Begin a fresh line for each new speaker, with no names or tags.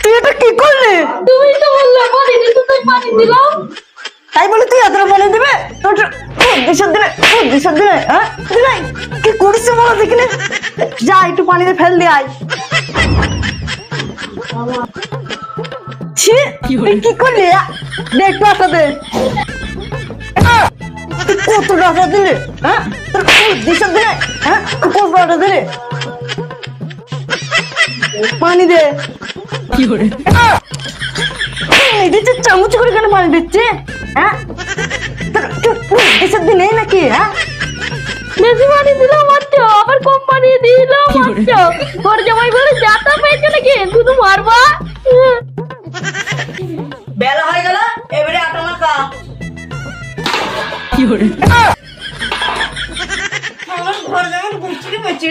তুই এটা কি করলি?
তুমি তো বললে পানি দিতে, তাই পানি দিলাম।
তাই বলে তুই এতটা বলে দিবে? তোর দিশা দিলে হ্যাঁ দিলে কি করিস বলো দেখিনি? যা একটু পানিতে ফেল দিয়ে আয়। ছি, তুই কি করলি? দে একটু আটা দে। তুই কত টাকা দিলে? হ্যাঁ তোর দিশা দিলে? হ্যাঁ কত টাকা দিলে? পানি দে। কি করে দিচ্ছে? চামচ করে কেন পানি দিচ্ছে? হ্যাঁ এসব দিন নেই নাকি? হ্যাঁ
বেশি পানি দিলাম মাত্র, আবার কম পানি দিলাম মাত্র। তোর জামাই বলে যাতা পেয়েছে নাকি, শুধু মারবা।
বেলা হয়ে গেল, এবারে আটা মাখা। কি করে আমার ঘর যেমন গুছিয়ে পেয়েছে।